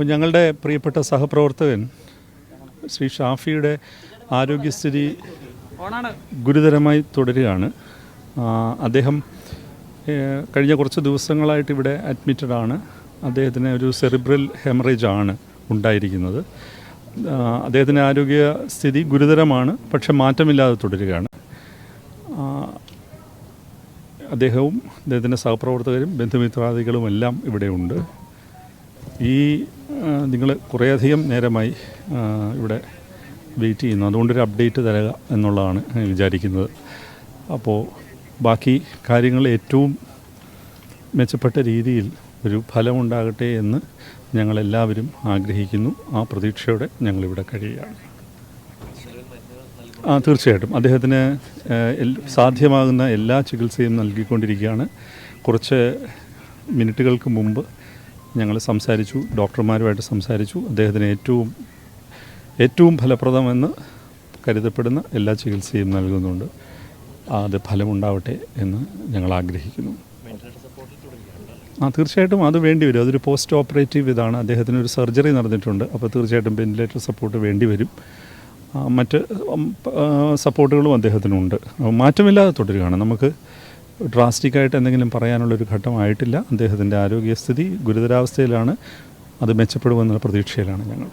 അപ്പോൾ ഞങ്ങളുടെ പ്രിയപ്പെട്ട സഹപ്രവർത്തകൻ ശ്രീ ഷാഫിയുടെ ആരോഗ്യസ്ഥിതി ഗുരുതരമായി തുടരുകയാണ്. അദ്ദേഹം കഴിഞ്ഞ കുറച്ച് ദിവസങ്ങളായിട്ട് ഇവിടെ അഡ്മിറ്റഡാണ്. അദ്ദേഹത്തിന് ഒരു സെറിബ്രൽ ഹെമറേജ് ആണ് ഉണ്ടായിരിക്കുന്നത്. അദ്ദേഹത്തിൻ്റെ ആരോഗ്യസ്ഥിതി ഗുരുതരമാണ്, പക്ഷെ മാറ്റമില്ലാതെ തുടരുകയാണ്. അദ്ദേഹവും അദ്ദേഹത്തിൻ്റെ സഹപ്രവർത്തകരും ബന്ധുമിത്രാദികളും എല്ലാം ഇവിടെയുണ്ട്. നിങ്ങൾ കുറേയധികം നേരമായി ഇവിടെ വെയിറ്റ് ചെയ്യുന്നു, അതുകൊണ്ടൊരു അപ്ഡേറ്റ് തരിക എന്നുള്ളതാണ് വിചാരിക്കുന്നത്. അപ്പോൾ ബാക്കി കാര്യങ്ങൾ ഏറ്റവും മെച്ചപ്പെട്ട രീതിയിൽ ഒരു ഫലമുണ്ടാകട്ടെ എന്ന് ഞങ്ങളെല്ലാവരും ആഗ്രഹിക്കുന്നു. ആ പ്രതീക്ഷയോടെ ഞങ്ങളിവിടെ കഴിയുകയാണ്. തീർച്ചയായിട്ടും അദ്ദേഹത്തിന് സാധ്യമാകുന്ന എല്ലാ ചികിത്സയും നൽകിക്കൊണ്ടിരിക്കുകയാണ്. കുറച്ച് മിനിറ്റുകൾക്ക് മുമ്പ് ഞങ്ങൾ സംസാരിച്ചു, ഡോക്ടർമാരുമായിട്ട് സംസാരിച്ചു. അദ്ദേഹത്തിന് ഏറ്റവും ഫലപ്രദമെന്ന് കരുതപ്പെടുന്ന എല്ലാ ചികിത്സയും നൽകുന്നുണ്ട്. അത് ഫലമുണ്ടാവട്ടെ എന്ന് ഞങ്ങൾ ആഗ്രഹിക്കുന്നു. തീർച്ചയായിട്ടും അത് വേണ്ടി വരും. അതൊരു പോസ്റ്റ് ഓപ്പറേറ്റീവ് ഇതാണ്. അദ്ദേഹത്തിന് ഒരു സർജറി നടന്നിട്ടുണ്ട്. അപ്പോൾ തീർച്ചയായിട്ടും വെന്റിലേറ്റർ സപ്പോർട്ട് വേണ്ടി വരും. മറ്റ് സപ്പോർട്ടുകളും അദ്ദേഹത്തിനുണ്ട്. മാറ്റമില്ലാതെ തുടരുകയാണ്. നമുക്ക് ഡ്രാസ്റ്റിക്കായിട്ട് എന്തെങ്കിലും പറയാനുള്ളൊരു ഘട്ടമായിട്ടില്ല. അദ്ദേഹത്തിൻ്റെ ആരോഗ്യസ്ഥിതി ഗുരുതരാവസ്ഥയിലാണ്. അത് മെച്ചപ്പെടുമെന്നുള്ള പ്രതീക്ഷയിലാണ് ഞങ്ങൾ.